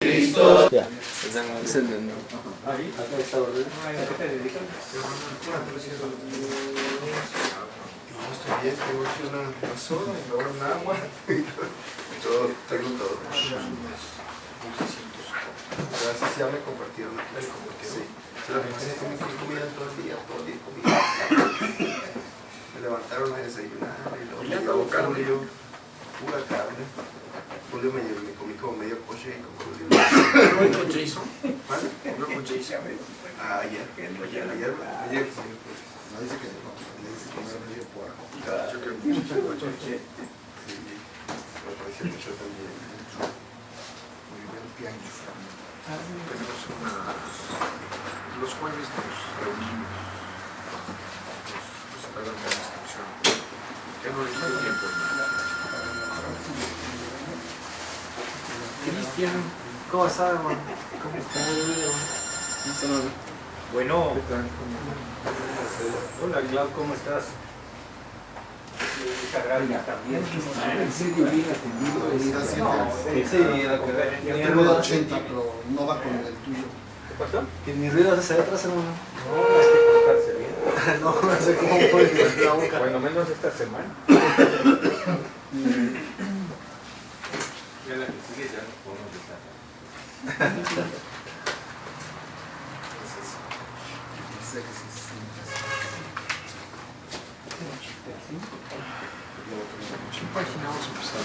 Cristo. Ya. Ahí. Acá está orden. ¿A qué te dedicas? No, estoy bien, tengo aquí una soda y luego un agua. Todo, tengo todo. Gracias, ya me compartieron. Sí. La gente tiene que comer todo el día comida. Me levantaron a desayunar y luego me llevó Julio, pura carne. Julio me comí como medio pollo y como Julio. ¿No con Jason? ¿Vale? ¿No con Jason? Ayer, sí. No dice que no, le dice que no medio puerco. Yo creo mucho. Sí, me pareció mucho también. Muy bien, pianguis. Tenemos los jueves nos reunimos, nos está dando una instrucción. Ya no le quito tiempo, hermano. Cristian, ¿Cómo está, hermano? ¿cómo estás? Bueno. Hola, Glau, ¿cómo estás? También. Sí, divina, atendido. Sí, la que Yo tenía tengo ruido. 80, pero no va con el tuyo. ¿Qué pasó? Que mi ruido se atrás, hermano. No, hay que portarse bien. No, no sé cómo puede la boca. Bueno, menos esta semana. Ya la que sigue ya nos podemos besar. Dice que sí, ¿qué página vamos a empezar?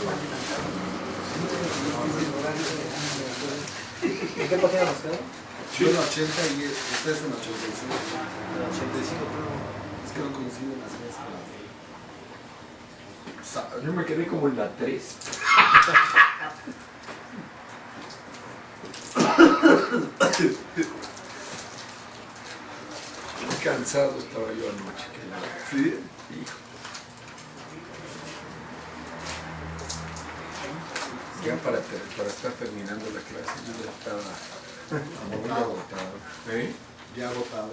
¿En qué página nos queda? Yo en 80 y ustedes en 85. En 85, creo. Es que no coinciden las mezclas. Yo me quedé como en la 3. Cansado estaba yo anoche. ¿Sí? Hijo. Ya para estar terminando la clase, yo ya estaba muy agotado. ¿Eh? Ya votado.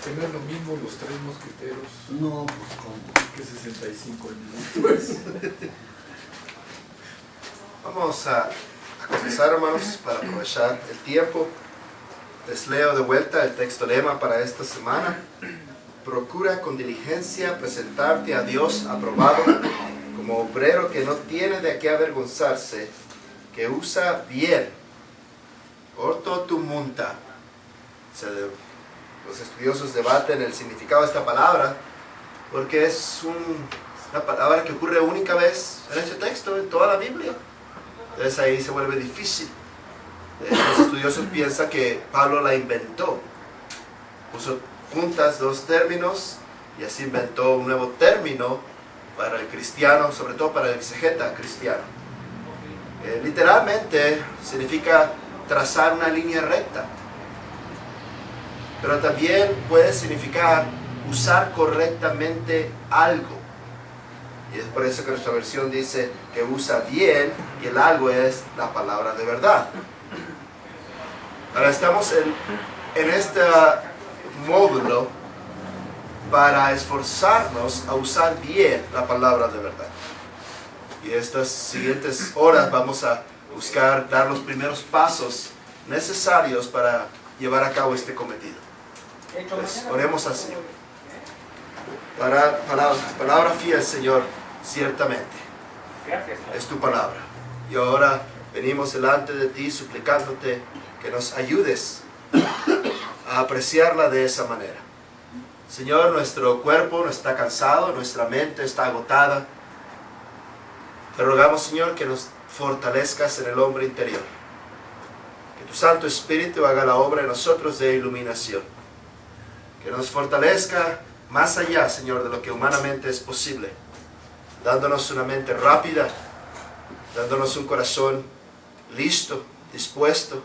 Que no es lo mismo los tres mosqueteros No, pues como. que 65 minutos. Vamos a comenzar, hermanos, para aprovechar el tiempo. Les leo de vuelta el texto lema para esta semana. Procura con diligencia presentarte a Dios aprobado como obrero que no tiene de qué avergonzarse, que usa bien. Orto tu munta. Los estudiosos debaten el significado de esta palabra porque es una palabra que ocurre única vez en este texto, en toda la Biblia. Entonces ahí se vuelve difícil. Los estudiosos piensan que Pablo la inventó. Puso juntas dos términos y así inventó un nuevo término para el cristiano, sobre todo para el exegeta cristiano. Literalmente significa trazar una línea recta, pero también puede significar usar correctamente algo. Y es por eso que nuestra versión dice que usa bien y el algo es la palabra de verdad. Ahora estamos en este módulo para esforzarnos a usar bien la palabra de verdad. Y estas siguientes horas vamos a buscar dar los primeros pasos necesarios para llevar a cabo este cometido. Pues, oremos así. Palabra fiel, Señor, ciertamente. Es tu palabra. Y ahora venimos delante de ti suplicándote que nos ayudes a apreciarla de esa manera. Señor, nuestro cuerpo no está cansado, nuestra mente está agotada. Te rogamos, Señor, que nos fortalezcas en el hombre interior. Que tu Santo Espíritu haga la obra en nosotros de iluminación. Que nos fortalezca más allá, Señor, de lo que humanamente es posible. Dándonos una mente rápida, dándonos un corazón listo, dispuesto,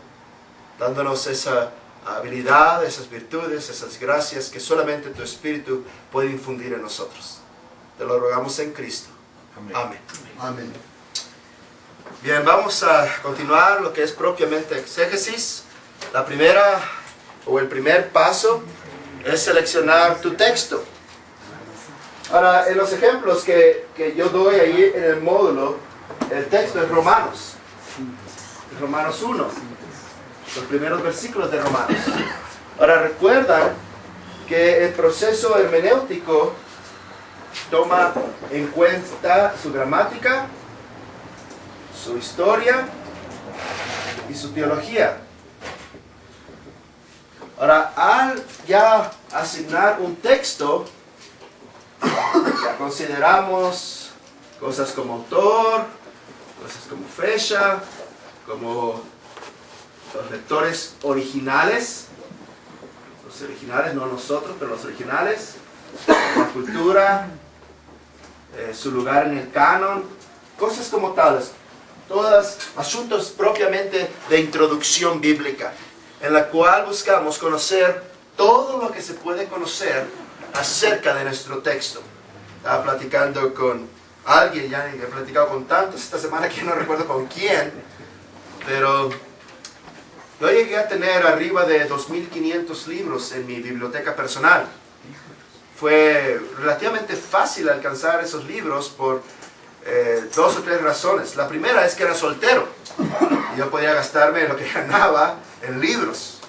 dándonos esa habilidad, esas virtudes, esas gracias que solamente tu Espíritu puede infundir en nosotros. Te lo rogamos en Cristo. Amén. Amén. Bien, vamos a continuar lo que es propiamente exégesis. La primera o el primer paso es seleccionar tu texto. Ahora, en los ejemplos que yo doy ahí en el módulo, el texto es Romanos. Romanos 1, los primeros versículos de Romanos. Ahora recuerdan que el proceso hermenéutico toma en cuenta su gramática, su historia y su teología. Ahora, al ya asignar un texto, ya consideramos cosas como autor, cosas como fecha, como los lectores originales, no nosotros, pero los originales, la cultura, su lugar en el canon, cosas como tales, todos asuntos propiamente de introducción bíblica, en la cual buscamos conocer todo lo que se puede conocer acerca de nuestro texto. Estaba platicando con alguien, ya he platicado con tantos esta semana que no recuerdo con quién, pero yo llegué a tener arriba de 2.500 libros en mi biblioteca personal. Fue relativamente fácil alcanzar esos libros por 2 o 3 razones. La primera es que era soltero y yo podía gastarme lo que ganaba en libros.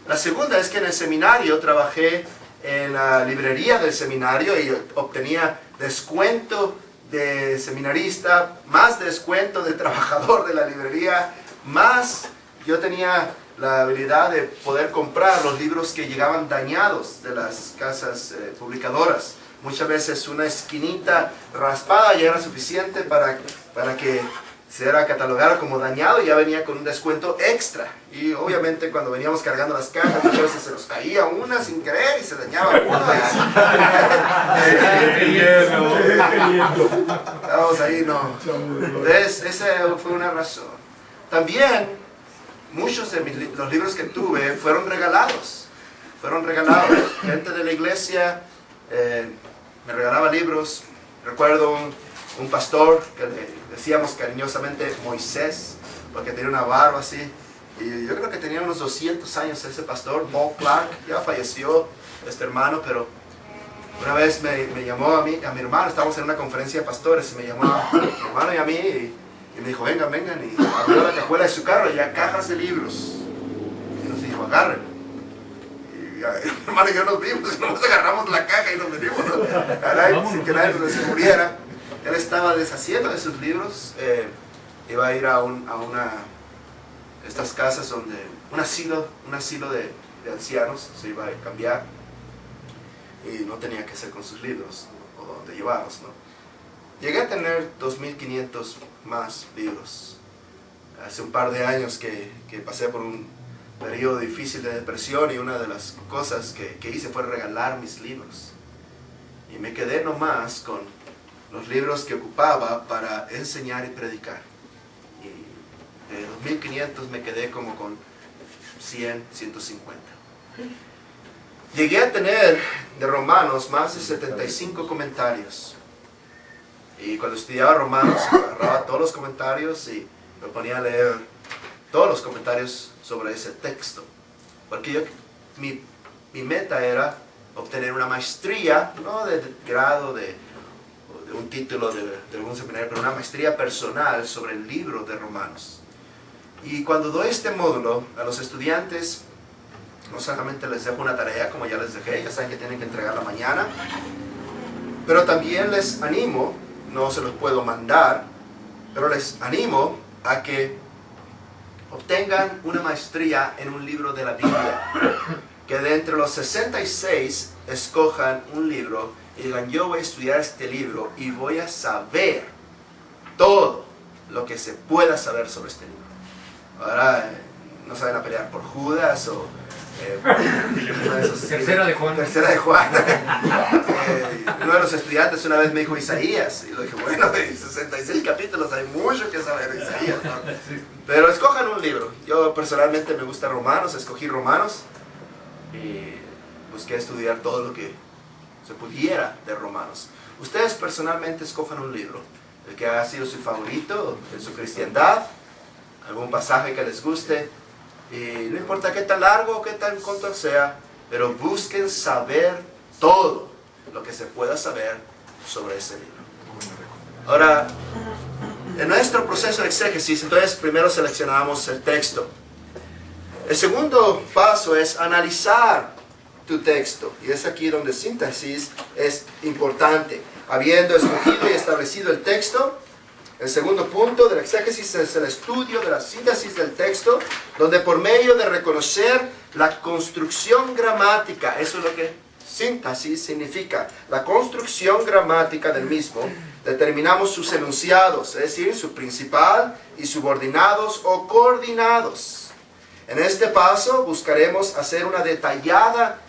La segunda es que en el seminario trabajé en la librería del seminario y obtenía descuento de seminarista, más descuento de trabajador de la librería, más yo tenía la habilidad de poder comprar los libros que llegaban dañados de las casas publicadoras. Muchas veces una esquinita raspada ya era suficiente para que se era catalogado como dañado y ya venía con un descuento extra. Y obviamente cuando veníamos cargando las cajas, muchas veces se nos caía una sin querer y se dañaba una. Estábamos ahí, no. Entonces, esa fue una razón. También, muchos de los libros que tuve fueron regalados. Gente de la iglesia me regalaba libros. Recuerdo un pastor que le decíamos cariñosamente Moisés, porque tenía una barba así. Y yo creo que tenía unos 200 años ese pastor, Paul Clark. Ya falleció este hermano, pero una vez me llamó a mi hermano. Estábamos en una conferencia de pastores y me llamó a mi hermano y a mí y me dijo, vengan, y abrió la cajuela de su carro y ya cajas de libros. Y nos dijo, agarren. Y mi hermano y yo nos vimos, y nos agarramos la caja y nos venimos, ¿no? Caray, sin que nadie nos descubriera. Él estaba deshaciendo de sus libros, iba a ir a estas casas donde, un asilo de ancianos, se iba a cambiar y no tenía qué hacer con sus libros o dónde llevarlos, ¿no? Llegué a tener 2.500 más libros. Hace un par de años que pasé por un periodo difícil de depresión y una de las cosas que hice fue regalar mis libros. Y me quedé nomás con los libros que ocupaba para enseñar y predicar. Y de 2.500 me quedé como con 100, 150. Llegué a tener de Romanos más de 75 comentarios. Y cuando estudiaba Romanos, agarraba todos los comentarios y me ponía a leer todos los comentarios sobre ese texto. Porque mi meta era obtener una maestría, no de grado de un título de algún seminario, pero una maestría personal sobre el libro de Romanos. Y cuando doy este módulo a los estudiantes, no solamente les dejo una tarea, como ya les dejé, ya saben que tienen que entregarla mañana, pero también les animo, no se los puedo mandar, pero les animo a que obtengan una maestría en un libro de la Biblia, que de entre los 66 escojan un libro y digan, yo voy a estudiar este libro y voy a saber todo lo que se pueda saber sobre este libro. Ahora no saben a pelear por Judas o Tercera de Juan. Uno de los estudiantes una vez me dijo Isaías, y le dije, bueno, de 66 capítulos hay mucho que saber de Isaías, ¿no? Pero escojan un libro. Yo personalmente me gusta Romanos, escogí Romanos y busqué estudiar todo lo que se pudiera de Romanos. Ustedes personalmente escojan un libro, el que ha sido su favorito en su cristiandad, algún pasaje que les guste. Y no importa qué tan largo o qué tan corto sea, pero busquen saber todo lo que se pueda saber sobre ese libro. Ahora, En nuestro proceso de exégesis, entonces primero seleccionamos el texto. El segundo paso es analizar tu texto. Y es aquí donde síntesis es importante. Habiendo escogido y establecido el texto, el segundo punto del exégesis es el estudio de la síntesis del texto, donde por medio de reconocer la construcción gramática, eso es lo que síntesis significa, la construcción gramática del mismo, determinamos sus enunciados, es decir, su principal y subordinados o coordinados. En este paso buscaremos hacer una detallada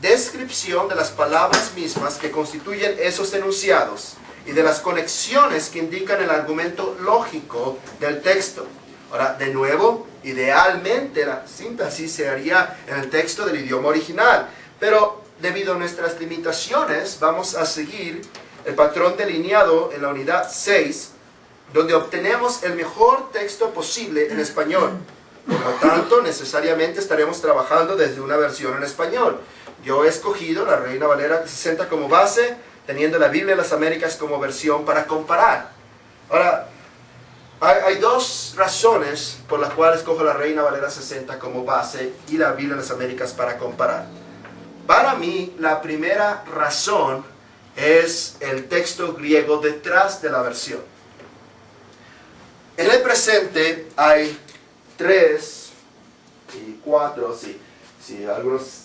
descripción de las palabras mismas que constituyen esos enunciados y de las conexiones que indican el argumento lógico del texto. Ahora, de nuevo, idealmente la síntesis se haría en el texto del idioma original, pero debido a nuestras limitaciones vamos a seguir el patrón delineado en la unidad 6, donde obtenemos el mejor texto posible en español. Por lo tanto, necesariamente estaremos trabajando desde una versión en español. Yo he escogido la Reina Valera 60 como base, teniendo la Biblia de las Américas como versión para comparar. Ahora, hay dos razones por las cuales escojo la Reina Valera 60 como base y la Biblia de las Américas para comparar. Para mí, la primera razón es el texto griego detrás de la versión. En el presente hay 3 y 4, si algunos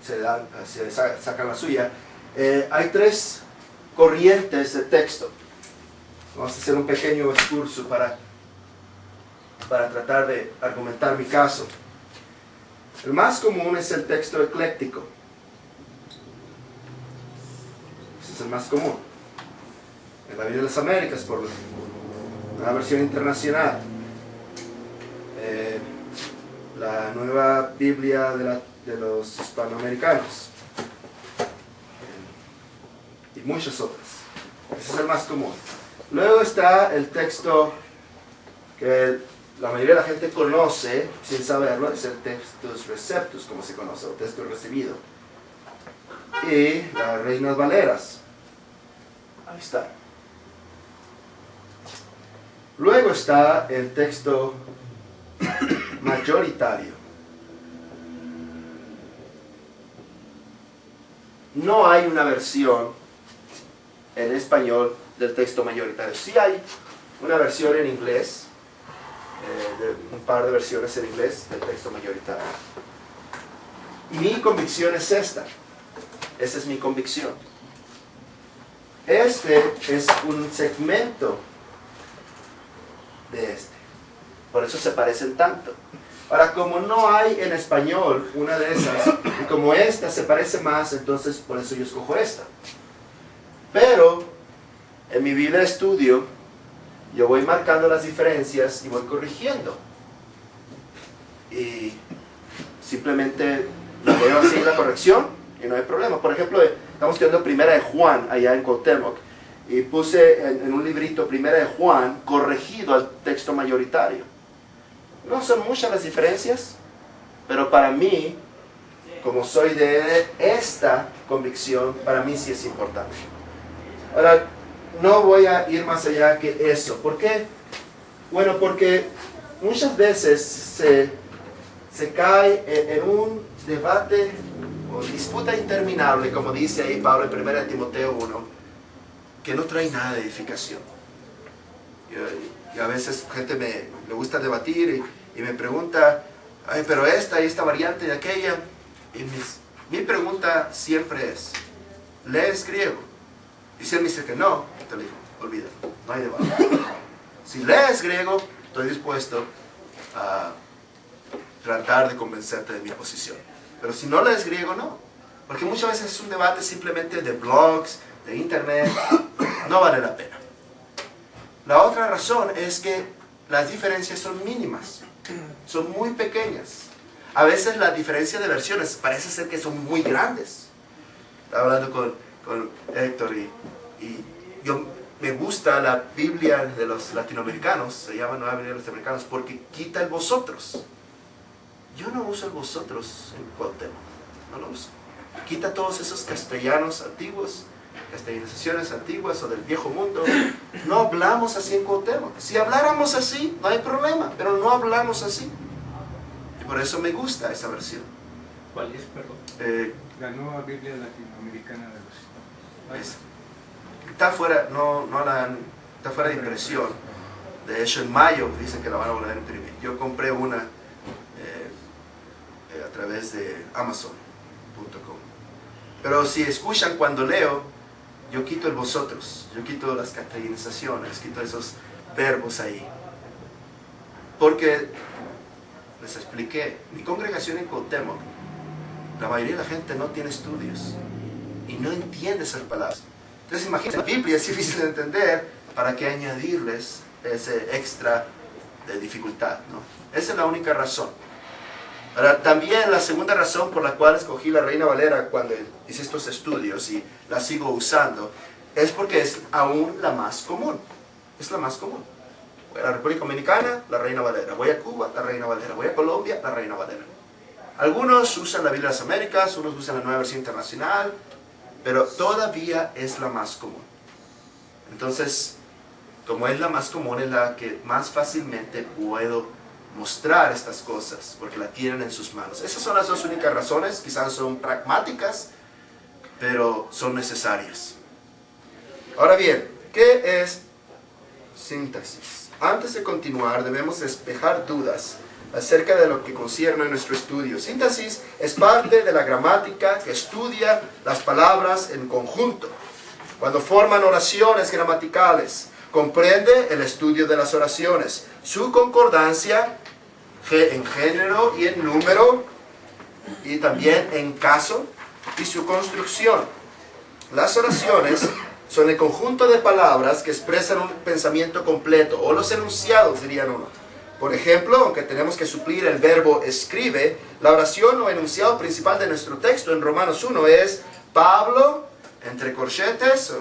se sacan la suya, hay 3 corrientes de texto. Vamos a hacer un pequeño excurso para tratar de argumentar mi caso. El más común es el texto ecléctico. Ese es el más común. En la Biblia de las Américas, por una versión internacional. La nueva Biblia de los hispanoamericanos. Y muchas otras. Ese es el más común. Luego está el texto que la mayoría de la gente conoce, sin saberlo, es el textus receptus, como se conoce, o texto recibido. Y las Reinas Valeras. Ahí está. Luego está el texto mayoritario. No hay una versión en español del texto mayoritario. Sí hay una versión en inglés, un par de versiones en inglés del texto mayoritario. Mi convicción es esta. Esa es mi convicción. Este es un segmento de este. Por eso se parecen tanto. Ahora, como no hay en español una de esas, y como esta se parece más, entonces por eso yo escojo esta. Pero en mi Biblia de estudio, yo voy marcando las diferencias y voy corrigiendo. Y simplemente leo así la corrección y no hay problema. Por ejemplo, estamos estudiando Primera de Juan allá en Cuauhtémoc. Y puse en un librito Primera de Juan corregido al texto mayoritario. No son muchas las diferencias, pero para mí, como soy de esta convicción, para mí sí es importante. Ahora, no voy a ir más allá que eso. ¿Por qué? Bueno, porque muchas veces se cae en un debate o disputa interminable, como dice ahí Pablo en 1 Timoteo 1, que no trae nada de edificación. Y a veces gente le gusta debatir y me pregunta, ay, pero esta variante de aquella. Y mi pregunta siempre es, ¿lees griego? Y si él me dice que no, te digo, olvídalo, no hay debate. Si lees griego, estoy dispuesto a tratar de convencerte de mi posición. Pero si no lees griego, no. Porque muchas veces es un debate simplemente de blogs, de internet, no vale la pena. La otra razón es que las diferencias son mínimas, son muy pequeñas. A veces la diferencia de versiones parece ser que son muy grandes. Estaba hablando con Héctor y yo me gusta la Biblia de los latinoamericanos, se llama Nueva Biblia de los Latinoamericanos, porque quita el vosotros. Yo no uso el vosotros en Cuauhtémoc, no lo uso. Quita todos esos castellanos antiguos castellanizaciones antiguas o del viejo mundo, no hablamos así en Cuauhtémoc. Si habláramos así, no hay problema, pero no hablamos así. Y por eso me gusta esa versión. ¿Cuál es, perdón? La nueva Biblia latinoamericana de los Estados. Está fuera, está fuera de impresión. De hecho, en mayo dicen que la van a volver a imprimir. Yo compré una a través de Amazon.com. Pero si escuchan cuando leo, yo quito el vosotros, yo quito las castellanizaciones, quito esos verbos ahí. Porque, les expliqué, mi congregación en Cuauhtémoc, la mayoría de la gente no tiene estudios y no entiende esas palabras. Entonces imagínense, la Biblia es difícil de entender, ¿para qué añadirles ese extra de dificultad, ¿no? Esa es la única razón. Ahora, también la segunda razón por la cual escogí la Reina Valera cuando hice estos estudios y la sigo usando, es porque es aún la más común. Es la más común. Voy a la República Dominicana, la Reina Valera. Voy a Cuba, la Reina Valera. Voy a Colombia, la Reina Valera. Algunos usan la Biblia de las Américas, unos usan la Nueva Versión Internacional, pero todavía es la más común. Entonces, como es la más común, es la que más fácilmente puedo mostrar estas cosas, porque la tienen en sus manos. Esas son las dos únicas razones, quizás son pragmáticas, pero son necesarias. Ahora bien, ¿qué es sintaxis? Antes de continuar, debemos despejar dudas acerca de lo que concierne a nuestro estudio. Sintaxis es parte de la gramática que estudia las palabras en conjunto. Cuando forman oraciones gramaticales, comprende el estudio de las oraciones, su concordancia en género y en número, y también en caso, y su construcción. Las oraciones son el conjunto de palabras que expresan un pensamiento completo, o los enunciados, dirían uno. Por ejemplo, aunque tenemos que suplir el verbo escribe, la oración o enunciado principal de nuestro texto en Romanos 1 es: Pablo, entre corchetes,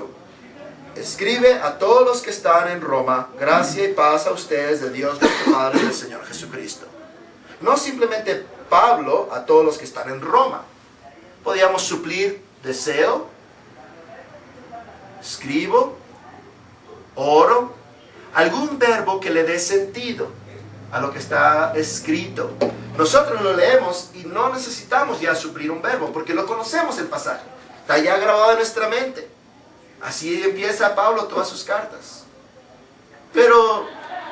escribe a todos los que están en Roma, gracia y paz a ustedes de Dios nuestro Padre y del Señor Jesucristo. No simplemente Pablo a todos los que están en Roma. Podríamos suplir deseo, escribo, oro, algún verbo que le dé sentido a lo que está escrito. Nosotros lo leemos y no necesitamos ya suplir un verbo, porque lo conocemos el pasaje. Está ya grabado en nuestra mente. Así empieza Pablo todas sus cartas. Pero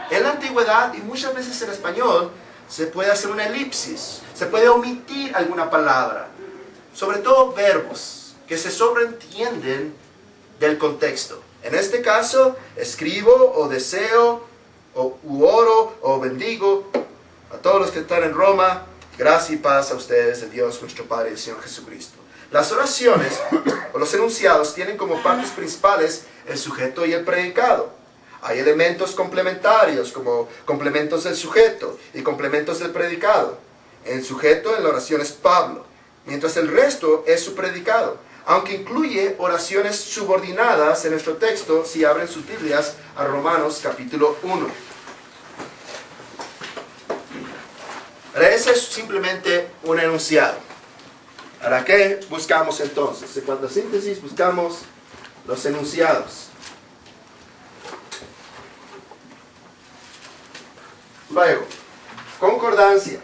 en la antigüedad, y muchas veces en español, se puede hacer una elipsis, se puede omitir alguna palabra, sobre todo verbos que se sobreentienden del contexto. En este caso, escribo o deseo, u oro o bendigo a todos los que están en Roma, gracia y paz a ustedes de Dios nuestro Padre y del Señor Jesucristo. Las oraciones o los enunciados tienen como partes principales el sujeto y el predicado. Hay elementos complementarios como complementos del sujeto y complementos del predicado. El sujeto en la oración es Pablo, mientras el resto es su predicado, aunque incluye oraciones subordinadas en nuestro texto si abren sus Biblias a Romanos capítulo 1. Ahora, ese es simplemente un enunciado. ¿Para qué buscamos entonces? En cuanto a síntesis, buscamos los enunciados. Luego, concordancia.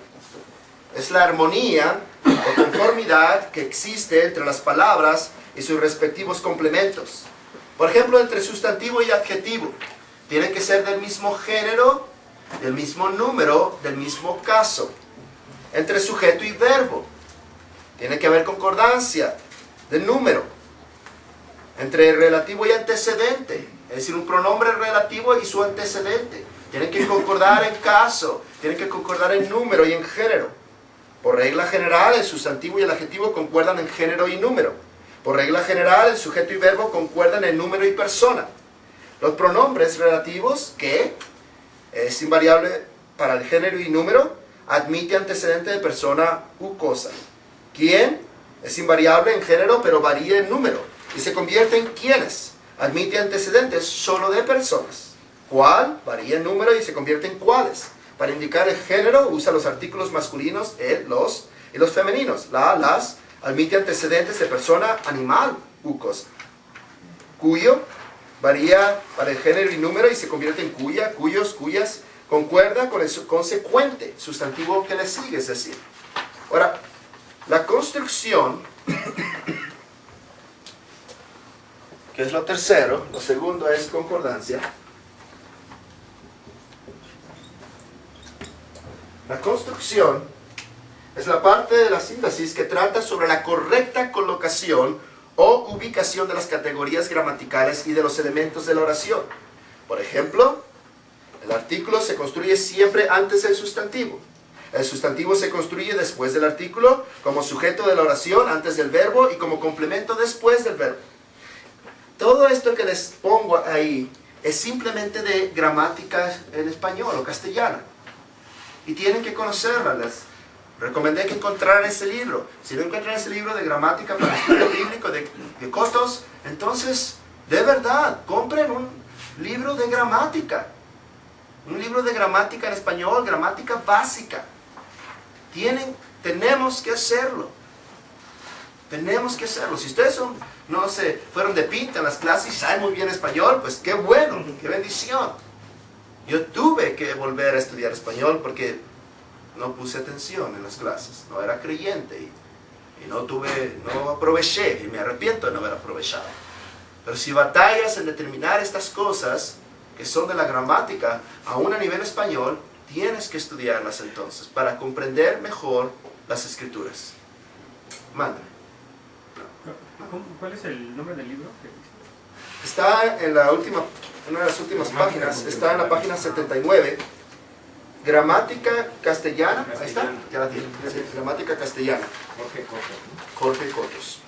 Es la armonía o conformidad que existe entre las palabras y sus respectivos complementos. Por ejemplo, entre sustantivo y adjetivo. Tienen que ser del mismo género, del mismo número, del mismo caso. Entre sujeto y verbo. Tiene que haber concordancia del número. Entre relativo y antecedente. Es decir, un pronombre relativo y su antecedente. Tienen que concordar en caso. Tienen que concordar en número y en género. Por regla general, el sustantivo y el adjetivo concuerdan en género y número. Por regla general, el sujeto y verbo concuerdan en número y persona. Los pronombres relativos, que es invariable para el género y número, admite antecedente de persona u cosa. ¿Quién? Es invariable en género, pero varía en número, y se convierte en quiénes. Admite antecedentes solo de personas. ¿Cuál? Varía en número y se convierte en cuáles. Para indicar el género, usa los artículos masculinos, el, los, y los femeninos, la, las. Admite antecedentes de persona, animal u cosa. Cuyo varía para el género y número y se convierte en cuya, cuyos, cuyas. Concuerda con el consecuente, sustantivo que le sigue, es decir. Ahora, la construcción, que es lo tercero, lo segundo es concordancia. La construcción es la parte de la síntesis que trata sobre la correcta colocación o ubicación de las categorías gramaticales y de los elementos de la oración. Por ejemplo, el artículo se construye siempre antes del sustantivo. El sustantivo se construye después del artículo, como sujeto de la oración antes del verbo y como complemento después del verbo. Todo esto que les pongo ahí es simplemente de gramática en español o castellana. Y tienen que conocerla. Les recomendé que encontraran ese libro. Si no encuentran ese libro de gramática para el estudio bíblico de Cotos, entonces, de verdad, compren un libro de gramática. Un libro de gramática en español, gramática básica. Tenemos que hacerlo. Tenemos que hacerlo. Si ustedes fueron de pinta en las clases y saben muy bien español, pues qué bueno, qué bendición. Yo tuve que volver a estudiar español porque no puse atención en las clases. No era creyente y no aproveché. Y me arrepiento de no haber aprovechado. Pero si batallas en determinar estas cosas que son de la gramática, aún a nivel español, tienes que estudiarlas entonces para comprender mejor las escrituras. Mándame. ¿Cuál es el nombre del libro? Está en una de las últimas páginas, está en la página 79, gramática castellana, ahí está, ya la tiene, gramática castellana, Jorge Cotos.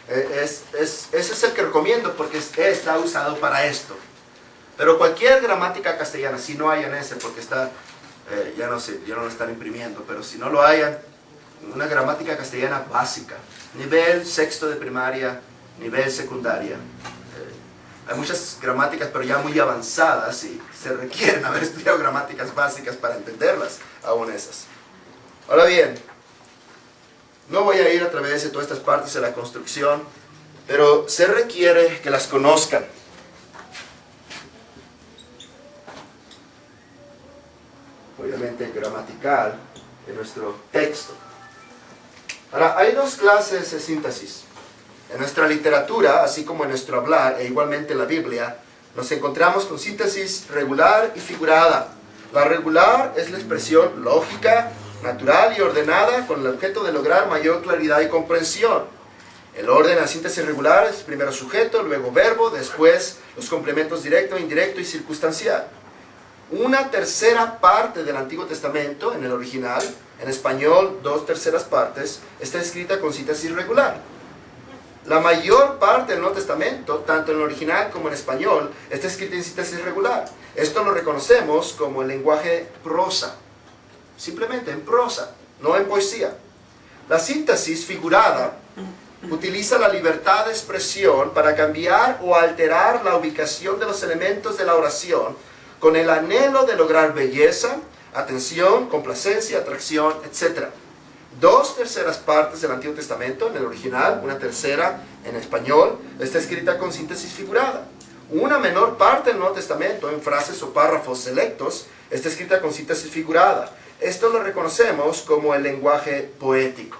Ese es el que recomiendo porque está usado para esto. Pero cualquier gramática castellana, si no hayan ese, porque está, ya no lo están imprimiendo, pero si no lo hayan, una gramática castellana básica, nivel sexto de primaria, nivel secundaria. Hay muchas gramáticas, pero ya muy avanzadas y se requieren haber estudiado gramáticas básicas para entenderlas, aún esas. Ahora bien, no voy a ir a través de todas estas partes de la construcción, pero se requiere que las conozcan. Obviamente gramatical en nuestro texto. Ahora, hay dos clases de síntesis. En nuestra literatura, así como en nuestro hablar, e igualmente en la Biblia, nos encontramos con síntesis regular y figurada. La regular es la expresión lógica, natural y ordenada con el objeto de lograr mayor claridad y comprensión. El orden de la síntesis regular es primero sujeto, luego verbo, después los complementos directo, indirecto y circunstancial. Una tercera parte del Antiguo Testamento, en el original, en español 2/3 partes, está escrita con síntesis regular. La mayor parte del Nuevo Testamento, tanto en el original como en español, está escrita en síntesis regular. Esto lo reconocemos como el lenguaje prosa. Simplemente en prosa, no en poesía. La síntesis figurada utiliza la libertad de expresión para cambiar o alterar la ubicación de los elementos de la oración con el anhelo de lograr belleza, atención, complacencia, atracción, etc. 2/3 partes del Antiguo Testamento en el original, una tercera en español, está escrita con síntesis figurada. Una menor parte del Nuevo Testamento, en frases o párrafos selectos, está escrita con síntesis figurada. Esto lo reconocemos como el lenguaje poético.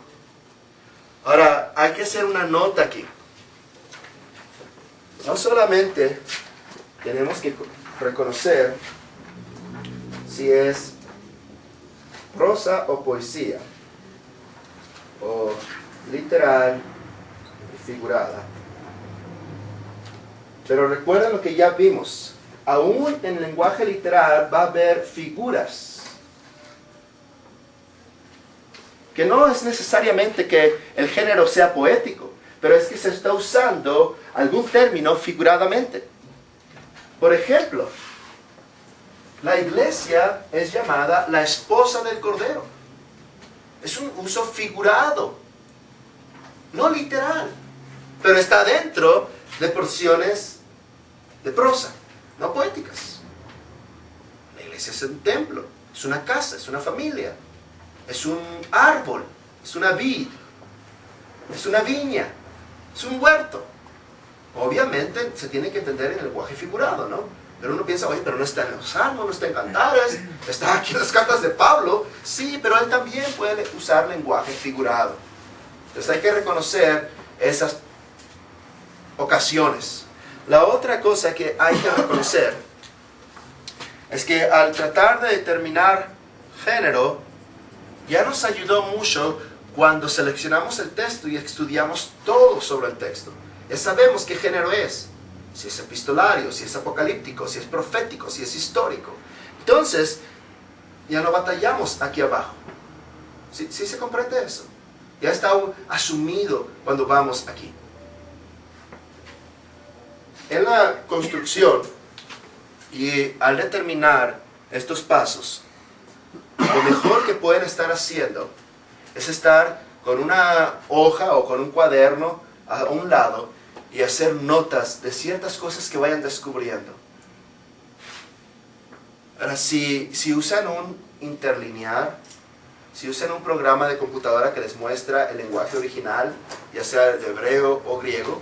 Ahora, hay que hacer una nota aquí. No solamente tenemos que reconocer si es prosa o poesía, o literal, figurada. Pero recuerda lo que ya vimos. Aún en el lenguaje literal va a haber figuras. Que no es necesariamente que el género sea poético, pero es que se está usando algún término figuradamente. Por ejemplo, la iglesia es llamada la esposa del Cordero. Es un uso figurado, no literal, pero está dentro de porciones de prosa, no poéticas. La iglesia es un templo, es una casa, es una familia, es un árbol, es una vid, es una viña, es un huerto. Obviamente se tiene que entender en el lenguaje figurado, ¿no? Pero uno piensa, oye, pero no está en los Salmos, no está en Cantares, está aquí en las cartas de Pablo. Sí, pero él también puede usar lenguaje figurado. Entonces hay que reconocer esas ocasiones. La otra cosa que hay que reconocer es que al tratar de determinar género, ya nos ayudó mucho cuando seleccionamos el texto y estudiamos todo sobre el texto. Ya sabemos qué género es. Si es epistolario, si es apocalíptico, si es profético, si es histórico. Entonces, ya no batallamos aquí abajo. ¿Sí se comprende eso? Ya está asumido cuando vamos aquí. En la construcción y al determinar estos pasos, lo mejor que pueden estar haciendo es estar con una hoja o con un cuaderno a un lado y hacer notas de ciertas cosas que vayan descubriendo. Ahora, si usan un interlinear, si usan un programa de computadora que les muestra el lenguaje original, ya sea de hebreo o griego,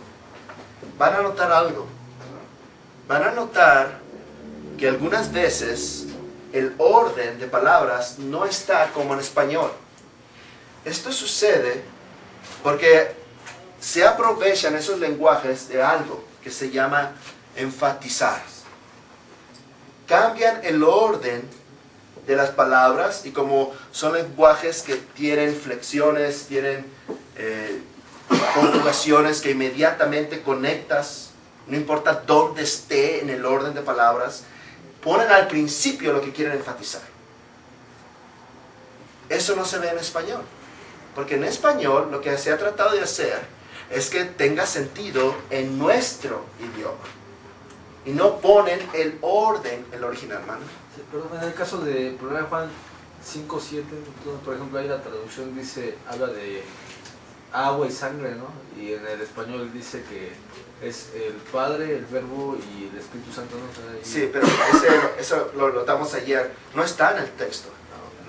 van a notar algo. Van a notar que algunas veces el orden de palabras no está como en español. Esto sucede porque se aprovechan esos lenguajes de algo que se llama enfatizar. Cambian el orden de las palabras y como son lenguajes que tienen flexiones, tienen conjugaciones que inmediatamente conectas, no importa dónde esté en el orden de palabras, ponen al principio lo que quieren enfatizar. Eso no se ve en español, porque en español lo que se ha tratado de hacer es que tenga sentido en nuestro idioma. Y no ponen el orden en el original, hermano. Sí, perdón, en el caso de 1 Juan 5:7, por ejemplo, ahí la traducción dice, habla de agua y sangre, ¿no? Y en el español dice que es el Padre, el Verbo y el Espíritu Santo, ¿no? Sí, pero eso lo notamos ayer. No está en el texto.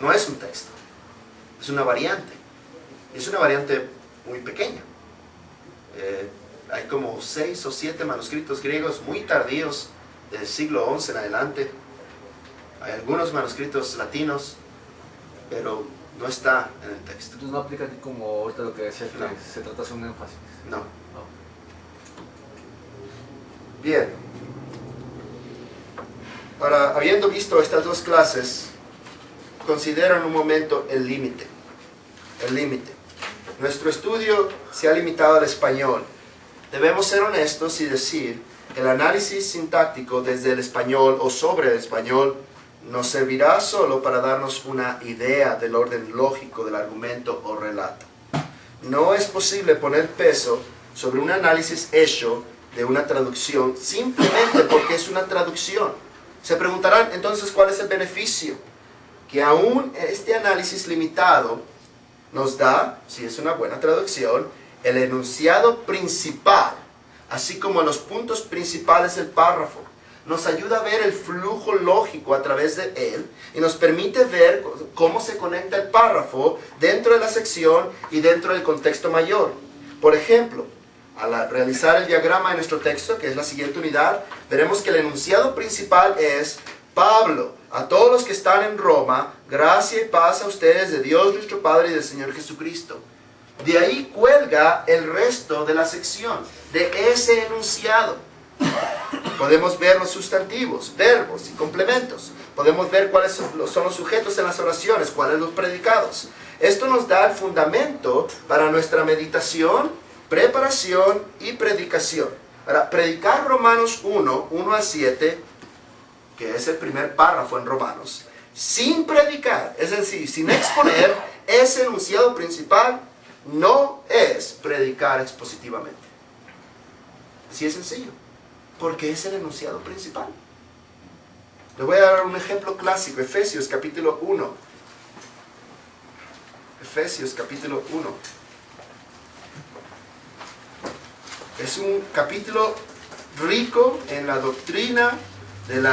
No es un texto. Es una variante. Es una variante muy pequeña. Hay como 6 o 7 manuscritos griegos muy tardíos del siglo XI en adelante. Hay algunos manuscritos latinos, pero no está en el texto. Entonces no aplica aquí como ahorita lo que decía, que No. se trata de un énfasis. No. No. Bien. Ahora, habiendo visto estas dos clases, considera en un momento el límite. El límite. Nuestro estudio se ha limitado al español. Debemos ser honestos y decir que el análisis sintáctico desde el español o sobre el español nos servirá solo para darnos una idea del orden lógico del argumento o relato. No es posible poner peso sobre un análisis hecho de una traducción simplemente porque es una traducción. Se preguntarán entonces cuál es el beneficio que aún este análisis limitado nos da, si es una buena traducción, el enunciado principal, así como los puntos principales del párrafo. Nos ayuda a ver el flujo lógico a través de él y nos permite ver cómo se conecta el párrafo dentro de la sección y dentro del contexto mayor. Por ejemplo, al realizar el diagrama de nuestro texto, que es la siguiente unidad, veremos que el enunciado principal es: Pablo, a todos los que están en Roma, gracia y paz a ustedes de Dios nuestro Padre y del Señor Jesucristo. De ahí cuelga el resto de la sección, de ese enunciado. Podemos ver los sustantivos, verbos y complementos. Podemos ver cuáles son los sujetos en las oraciones, cuáles los predicados. Esto nos da el fundamento para nuestra meditación, preparación y predicación. Ahora, predicar Romanos 1 a 7, que es el primer párrafo en Romanos, sin predicar, es decir, sin exponer ese enunciado principal, no es predicar expositivamente. Así es sencillo, porque es el enunciado principal. Les voy a dar un ejemplo clásico, Efesios capítulo 1. Efesios capítulo 1. Es un capítulo rico en la doctrina del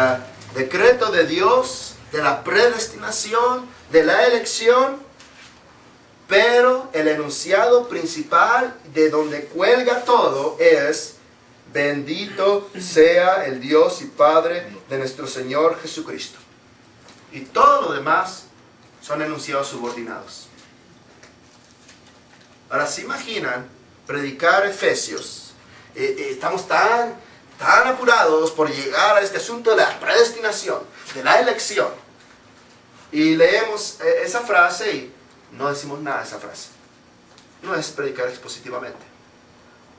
decreto de Dios, de la predestinación, de la elección, pero el enunciado principal de donde cuelga todo es: Bendito sea el Dios y Padre de nuestro Señor Jesucristo. Y todo lo demás son enunciados subordinados. Ahora, ¿se imaginan predicar Efesios? Estamos tan apurados por llegar a este asunto de la predestinación, de la elección. Y leemos esa frase y no decimos nada de esa frase. No es predicar expositivamente.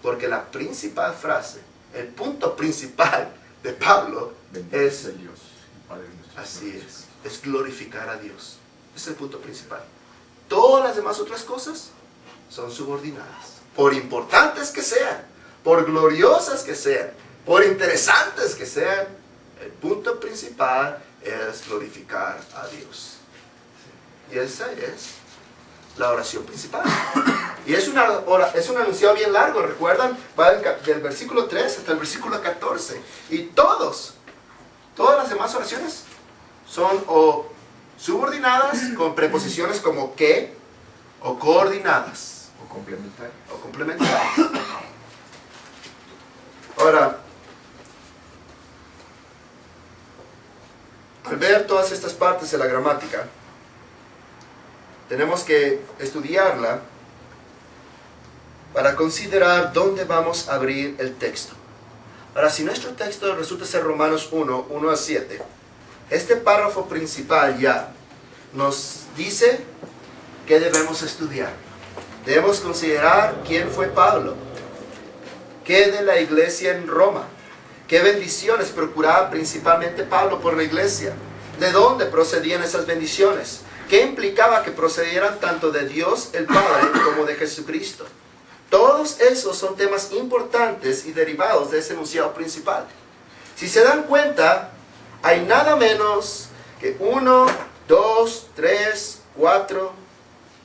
Porque la principal frase, el punto principal de Pablo es Dios, Padre nuestro. Así es glorificar a Dios. Es el punto principal. Todas las demás otras cosas son subordinadas. Por importantes que sean, por gloriosas que sean, por interesantes que sean, el punto principal es glorificar a Dios. Y esa es la oración principal. Y es un enunciado bien largo, ¿recuerdan? Va del versículo 3 hasta el versículo 14. Y todas las demás oraciones son o subordinadas con preposiciones como que, o coordinadas. O complementar. O complementarias. Ahora, al ver todas estas partes de la gramática, tenemos que estudiarla para considerar dónde vamos a abrir el texto. Ahora, si nuestro texto resulta ser Romanos 1 a 7, este párrafo principal ya nos dice qué debemos estudiar. Debemos considerar quién fue Pablo, qué de la iglesia en Roma, qué bendiciones procuraba principalmente Pablo por la iglesia, de dónde procedían esas bendiciones, qué implicaba que procedieran tanto de Dios el Padre como de Jesucristo. Todos esos son temas importantes y derivados de ese enunciado principal. Si se dan cuenta, hay nada menos que 1, 2, 3, 4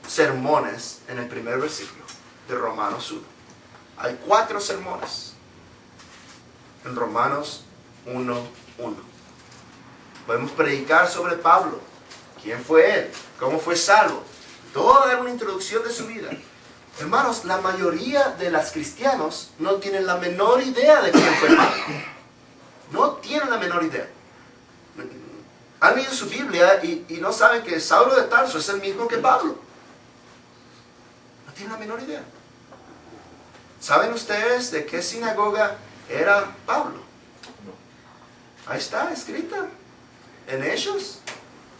sermones en el primer versículo de Romanos 1. Hay 4 sermones en Romanos 1:1. Podemos predicar sobre Pablo. ¿Quién fue él? ¿Cómo fue salvo? Toda una introducción de su vida. Hermanos, la mayoría de los cristianos no tienen la menor idea de quién fue Pablo. No tienen la menor idea. Han leído su Biblia y no saben que Saulo de Tarso es el mismo que Pablo. No tienen la menor idea. ¿Saben ustedes de qué sinagoga era Pablo? Ahí está escrita. En Hechos.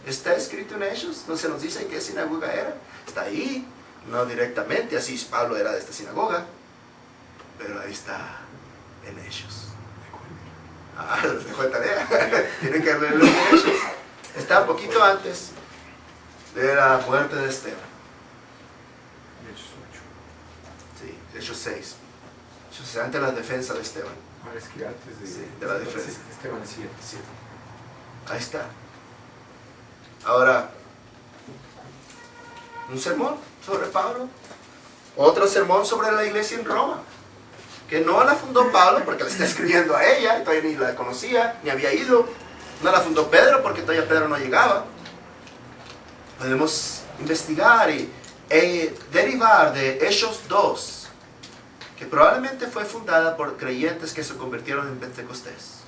Está escrito en Hechos. No se nos dice qué sinagoga era. Está ahí. No directamente, así Pablo era de esta sinagoga. Pero ahí está en Hechos. Dejó de tarea. Tienen que leerlo en Hechos. Está un poquito antes de la muerte de Esteban. Hechos 8. Sí, Hechos 6. Hechos antes de la defensa de Esteban. Ahora es que antes de, Sí, de la defensa. Esteban 7. Sí. Ahí está. Ahora, un sermón sobre Pablo. Otro sermón sobre la iglesia en Roma. Que no la fundó Pablo porque le está escribiendo a ella, y todavía ni la conocía, ni había ido. No la fundó Pedro porque todavía Pedro no llegaba. Podemos investigar y derivar de Hechos 2, que probablemente fue fundada por creyentes que se convirtieron en Pentecostés.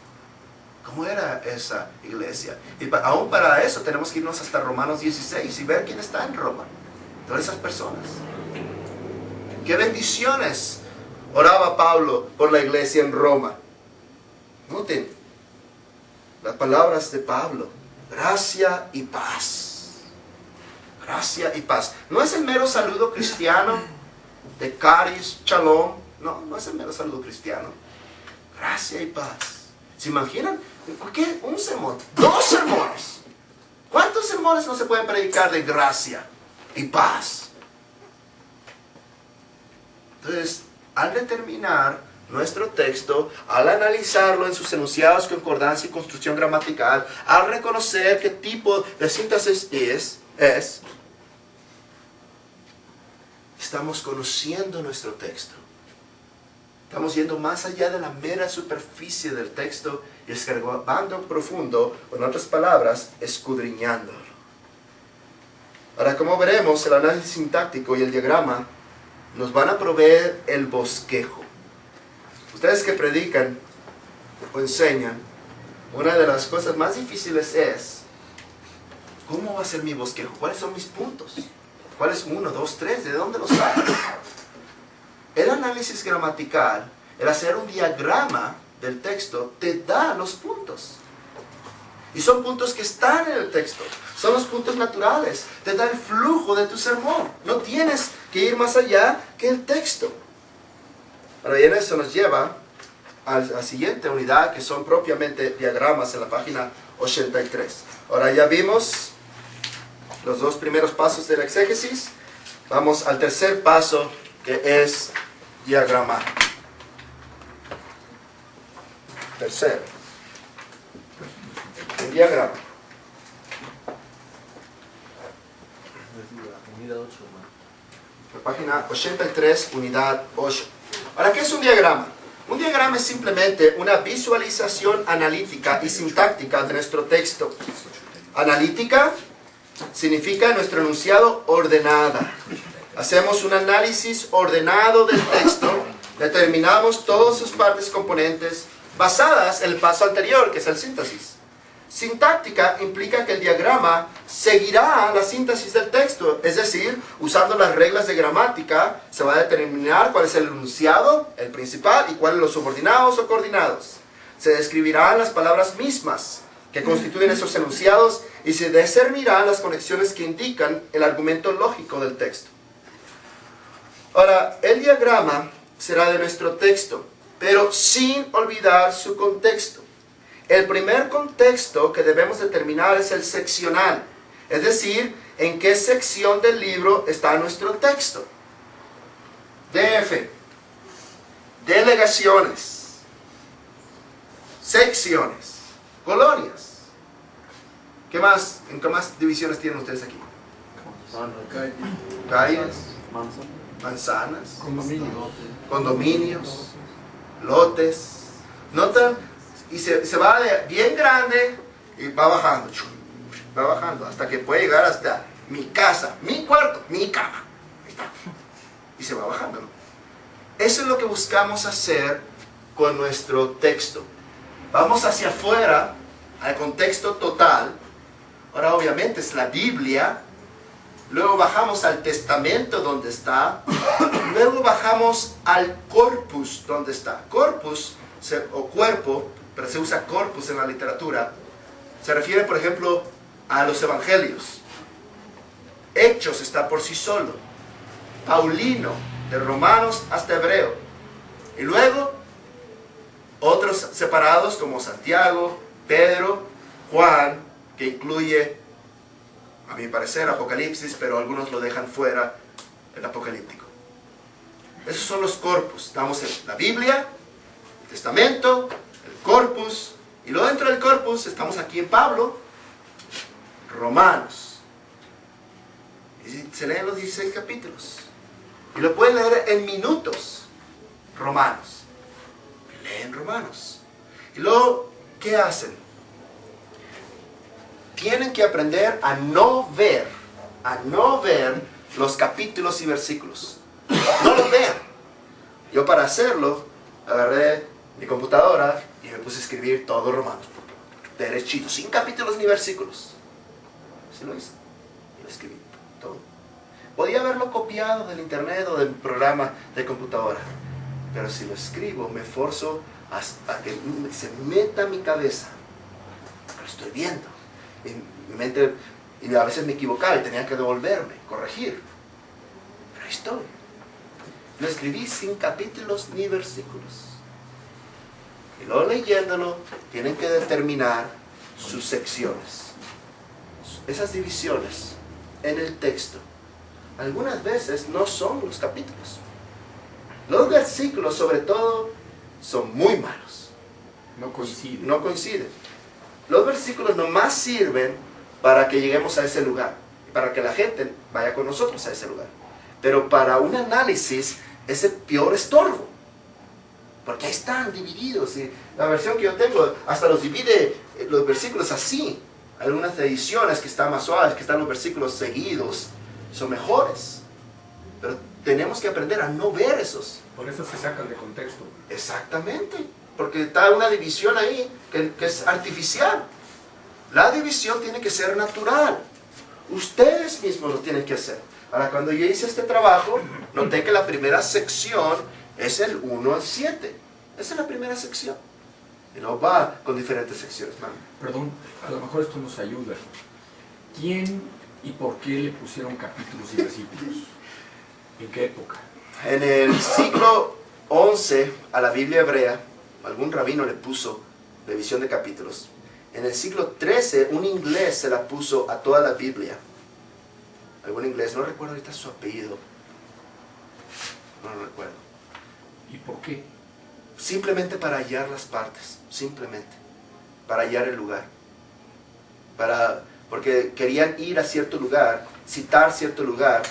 ¿Cómo era esa iglesia? Y aún para eso tenemos que irnos hasta Romanos 16 y ver quién está en Roma. Todas esas personas. ¿Qué bendiciones oraba Pablo por la iglesia en Roma? Noten las palabras de Pablo. Gracia y paz. Gracia y paz. No es el mero saludo cristiano de caris, shalom. No, no es el mero saludo cristiano. Gracia y paz. ¿Se imaginan? ¿Qué? Un sermón. 2 sermones. ¿Cuántos sermones no se pueden predicar de gracia y paz? Entonces, al determinar nuestro texto, al analizarlo en sus enunciados, concordancia y construcción gramatical, al reconocer qué tipo de síntesis es, estamos conociendo nuestro texto. Estamos yendo más allá de la mera superficie del texto y escarbando profundo, o en otras palabras, escudriñándolo. Ahora, como veremos, el análisis sintáctico y el diagrama nos van a proveer el bosquejo. Ustedes que predican o enseñan, una de las cosas más difíciles es, ¿cómo va a ser mi bosquejo? ¿Cuáles son mis puntos? ¿Cuál es 1, 2, 3? ¿De dónde los sacas? El análisis gramatical, el hacer un diagrama del texto, te da los puntos. Y son puntos que están en el texto. Son los puntos naturales. Te da el flujo de tu sermón. No tienes que ir más allá que el texto. Ahora bien, eso nos lleva a la siguiente unidad, que son propiamente diagramas en la página 83. Ahora ya vimos los 2 primeros pasos de la exégesis. Vamos al tercer paso, que es diagramar. Tercero, el diagrama. Unidad 8, La página 83, unidad 8. Ahora, ¿qué es un diagrama? Un diagrama es simplemente una visualización analítica y sintáctica de nuestro texto. Analítica significa nuestro enunciado ordenada. Hacemos un análisis ordenado del texto, determinamos todas sus partes componentes basadas en el paso anterior, que es el síntesis. Sintáctica implica que el diagrama seguirá la síntesis del texto, es decir, usando las reglas de gramática, se va a determinar cuál es el enunciado, el principal, y cuáles los subordinados o coordinados. Se describirán las palabras mismas que constituyen esos enunciados y se discernirán las conexiones que indican el argumento lógico del texto. Ahora, el diagrama será de nuestro texto, pero sin olvidar su contexto. El primer contexto que debemos determinar es el seccional, es decir, en qué sección del libro está nuestro texto. DF, delegaciones, secciones, colonias. ¿Qué más? ¿En qué más divisiones tienen ustedes aquí? Calles, manzanas, condominios, lotes. ¿Notan? Y se va de bien grande y va bajando hasta que puede llegar hasta mi casa, mi cuarto, mi cama. Ahí está. Y se va bajando, ¿no? Eso es lo que buscamos hacer con nuestro texto. Vamos hacia afuera, al contexto total. Ahora obviamente es la Biblia. Luego bajamos al testamento donde está. Luego bajamos al corpus donde está. Corpus o cuerpo, pero se usa corpus en la literatura. Se refiere, por ejemplo, a los evangelios. Hechos está por sí solo. Paulino, de Romanos hasta Hebreo. Y luego, otros separados como Santiago, Pedro, Juan, que incluye, a mi parecer, Apocalipsis, pero algunos lo dejan fuera, el apocalíptico. Esos son los corpus. Estamos en la Biblia, el testamento, el corpus, y luego dentro del corpus estamos aquí en Pablo, Romanos. Y se leen los 16 capítulos. Y lo pueden leer en minutos, Romanos. Leen Romanos. Y luego, ¿qué hacen? Tienen que aprender a no ver los capítulos y versículos. No los vean. Yo para hacerlo, agarré mi computadora y me puse a escribir todo Romanos. Derechito, sin capítulos ni versículos. Así lo hice. Y lo escribí todo. Podía haberlo copiado del internet o del programa de computadora. Pero si lo escribo, me esforzo hasta que se meta en mi cabeza. Lo estoy viendo. Mi mente, y a veces me equivocaba y tenía que devolverme, corregir. Pero ahí estoy. Lo escribí sin capítulos ni versículos. Y luego leyéndolo, tienen que determinar sus secciones. Esas divisiones en el texto. Algunas veces no son los capítulos. Los versículos, sobre todo, son muy malos. No coincide. No coinciden. Los versículos nomás sirven para que lleguemos a ese lugar. Para que la gente vaya con nosotros a ese lugar. Pero para un análisis es el peor estorbo. Porque ahí están divididos. Y la versión que yo tengo hasta los divide los versículos así. Hay algunas ediciones que están más suaves, que están los versículos seguidos. Son mejores. Pero tenemos que aprender a no ver esos. Por eso se sacan de contexto. Exactamente, porque está una división ahí que es artificial. La división tiene que ser natural. Ustedes mismos lo tienen que hacer. Ahora, cuando yo hice este trabajo, noté que la primera sección es el 1 al 7. Esa es la primera sección. Y no va con diferentes secciones, ¿no? Perdón, a lo mejor esto nos ayuda. ¿Quién y por qué le pusieron capítulos y versículos? ¿En qué época? En el siglo XI a la Biblia hebrea, algún rabino le puso revisión de capítulos. En el siglo XIII, un inglés se la puso a toda la Biblia. Algún inglés, no recuerdo ahorita su apellido. No lo recuerdo. ¿Y por qué? Simplemente para hallar las partes, simplemente. Para hallar el lugar. Porque querían ir a cierto lugar, citar cierto lugar,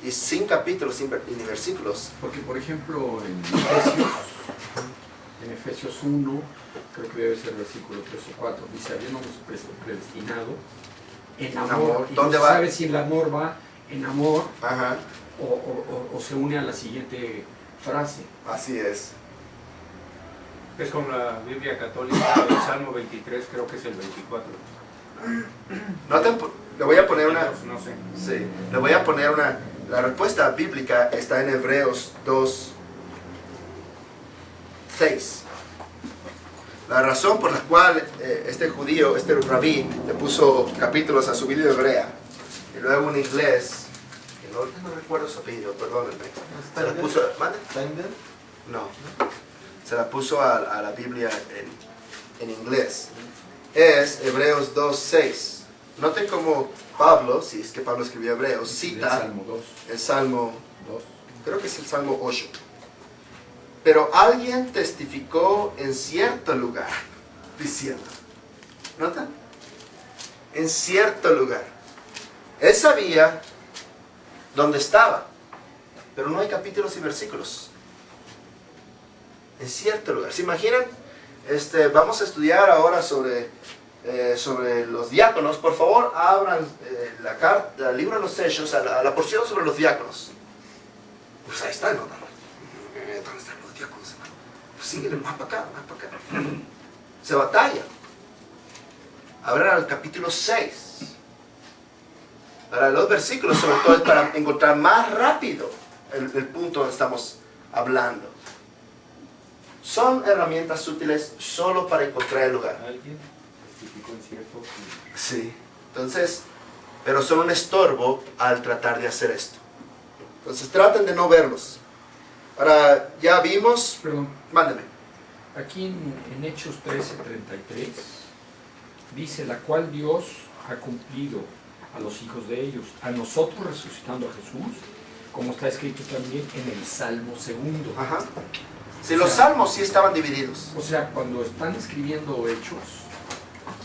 y sin capítulos, sin versículos. Porque, por ejemplo, en Efesios 1, creo que debe ser versículo 3 o 4, dice, habiéndonos predestinado en amor. Y ¿Dónde no va? sabe si el amor va en amor. Ajá. O se une a la siguiente frase. Así es. Es como la Biblia católica, el Salmo 23, creo que es el 24. Le voy a poner una... No sé. Sí, le voy a poner una... La respuesta bíblica está en Hebreos 2:6. La razón por la cual este judío, este rabí, le puso capítulos a su Biblia hebrea, y luego en inglés, que no recuerdo su apellido, perdónenme, se la puso... ¿Mande? No, se la puso a la Biblia en inglés. Es Hebreos 2:6. Noten cómo Pablo, si es que Pablo escribió Hebreos, cita el Salmo 2. Creo que es el Salmo 8. Pero alguien testificó en cierto lugar, diciendo, ¿notan? En cierto lugar. Él sabía dónde estaba, pero no hay capítulos y versículos. En cierto lugar. ¿Se imaginan? Vamos a estudiar ahora sobre los diáconos. Por favor, abran el libro de los Hechos, a la porción sobre los diáconos. Pues ahí está, ¿no? ¿Dónde están los diáconos, hermano? Pues síguele, más para acá, más para acá. Se batalla. Abran al capítulo 6. Para los versículos, sobre todo, es para encontrar más rápido el punto donde estamos hablando. Son herramientas útiles solo para encontrar el lugar. ¿Alguien testificó en cierto? Sí. Entonces, pero son un estorbo al tratar de hacer esto. Entonces traten de no verlos. Ahora, ya vimos... Perdón. Mándeme. Aquí en Hechos 13:33 dice, la cual Dios ha cumplido a los hijos de ellos, a nosotros resucitando a Jesús, como está escrito también en el Salmo 2. Ajá. Sí, los salmos sí estaban divididos. O sea, cuando están escribiendo Hechos,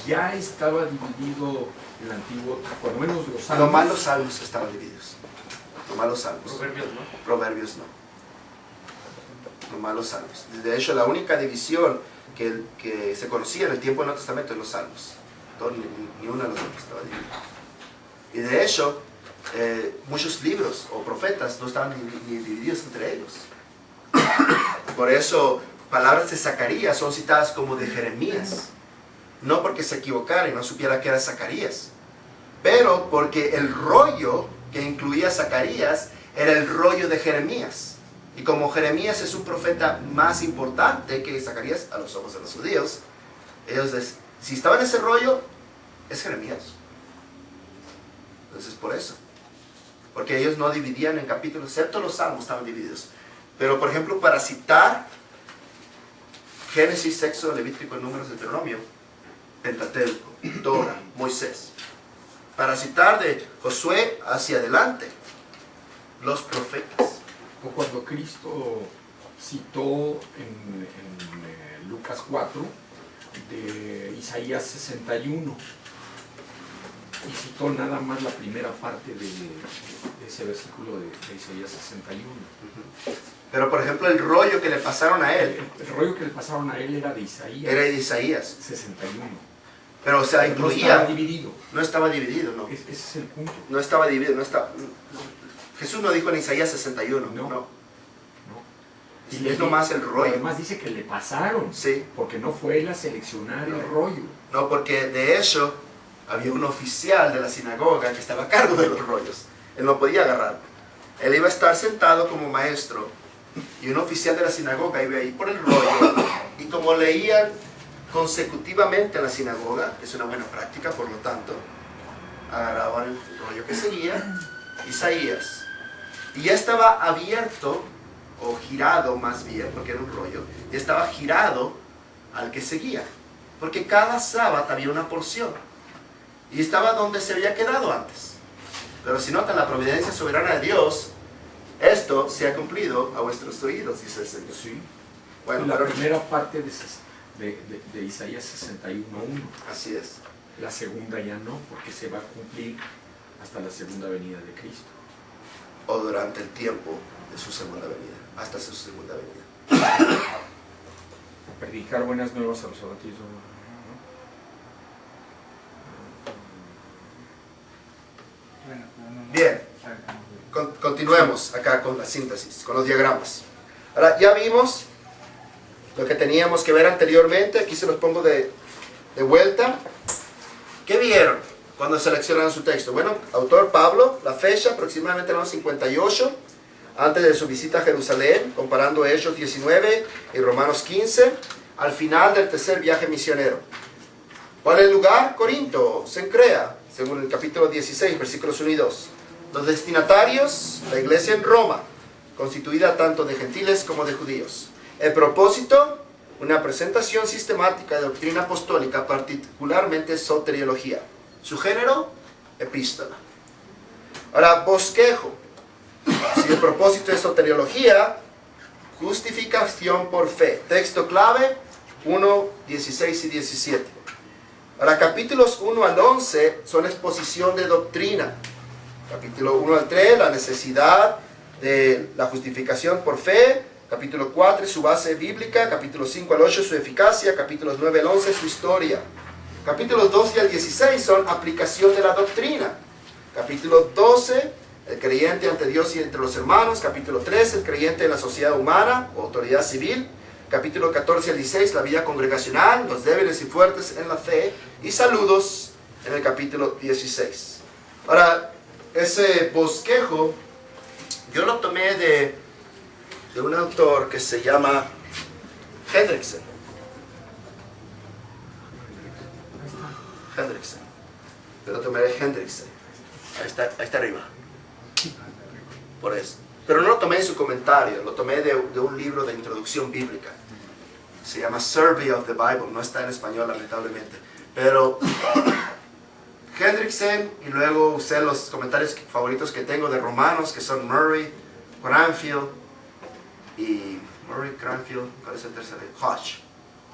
ya estaba dividido el antiguo, cuando menos los salmos. Nomás los salmos estaban divididos. Nomás los salmos. Proverbios, ¿no? Proverbios no. Nomás los salmos. De hecho, la única división que se conocía en el tiempo del Nuevo Testamento es los salmos. Ni uno de los otros estaba dividido. Y de hecho, muchos libros o profetas no estaban ni divididos entre ellos. Por eso, palabras de Zacarías son citadas como de Jeremías. No porque se equivocara y no supiera que era Zacarías, pero porque el rollo que incluía Zacarías era el rollo de Jeremías. Y como Jeremías es un profeta más importante que Zacarías a los ojos de los judíos, ellos si estaba en ese rollo, es Jeremías. Entonces por eso. Porque ellos no dividían en capítulos, excepto los salmos estaban divididos. Pero por ejemplo, para citar Génesis, Éxodo, Levítico, Números, Deuteronomio, Pentateuco, Torah, Moisés. Para citar de Josué hacia adelante, los profetas. O cuando Cristo citó en Lucas 4 de Isaías 61 y citó nada más la primera parte de ese versículo de Isaías 61. Pero por ejemplo el rollo que le pasaron a él. El rollo que le pasaron a él era de Isaías. Era de Isaías. 61. Pero o sea, incluía... No estaba dividido. No estaba dividido, no. Ese es el punto. No estaba dividido, no estaba... Jesús no dijo en Isaías 61, No. no. Y Es nomás el rollo. Además dice que le pasaron, Sí. porque no fue él a seleccionar el rollo. No, porque de hecho había un oficial de la sinagoga que estaba a cargo de los rollos. Él no podía agarrarlo. Él iba a estar sentado como maestro y un oficial de la sinagoga iba a ir por el rollo. Y como leían consecutivamente en la sinagoga, es una buena práctica, por lo tanto, agarraban el rollo que seguía, Isaías. Y ya estaba abierto, o girado más bien, porque era un rollo, ya estaba girado al que seguía. Porque cada sábado había una porción. Y estaba donde se había quedado antes. Pero si notan la providencia soberana de Dios, esto se ha cumplido a vuestros oídos, dice el Señor. Sí. Bueno, La pero primera parte de Isaías 61:1. así es. La segunda ya no, porque se va a cumplir hasta la segunda venida de Cristo. O durante el tiempo de su segunda venida, hasta su segunda venida. Predicar buenas nuevas a los abatidos. Bien, continuemos acá con la síntesis, con los diagramas. Ahora, ya vimos lo que teníamos que ver anteriormente, aquí se los pongo de vuelta. ¿Qué vieron cuando seleccionaron su texto? Bueno, autor Pablo, la fecha aproximadamente en el año 58, antes de su visita a Jerusalén, comparando Hechos 19 y Romanos 15, al final del tercer viaje misionero. ¿Cuál es el lugar? Corinto, Cencrea, según el capítulo 16, versículos 1 y 2. Los destinatarios, la iglesia en Roma, constituida tanto de gentiles como de judíos. El propósito, una presentación sistemática de doctrina apostólica, particularmente soteriología. Su género, epístola. Ahora, bosquejo. Si el propósito es soteriología, justificación por fe. Texto clave, 1, 16 y 17. Ahora, capítulos 1 al 11 son exposición de doctrina. Capítulo 1 al 3, la necesidad de la justificación por fe. Capítulo 4, su base bíblica. Capítulo 5 al 8, su eficacia. Capítulos 9 al 11, su historia. Capítulos 12 al 16 son aplicación de la doctrina. Capítulo 12, el creyente ante Dios y entre los hermanos. Capítulo 13, el creyente en la sociedad humana o autoridad civil. Capítulo 14 al 16, la vida congregacional, los débiles y fuertes en la fe. Y saludos en el capítulo 16. Ahora, ese bosquejo, yo lo tomé de un autor que se llama Hendrickson. Hendrickson. Yo lo tomé de Hendrickson. Ahí está arriba. Por eso. Pero no lo tomé en su comentario, lo tomé de un libro de introducción bíblica. Se llama Survey of the Bible, no está en español lamentablemente. Pero Hendrickson, y luego usé los comentarios favoritos que tengo de Romanos, que son Murray, Cranfield y ¿cuál es el tercero? Hodge.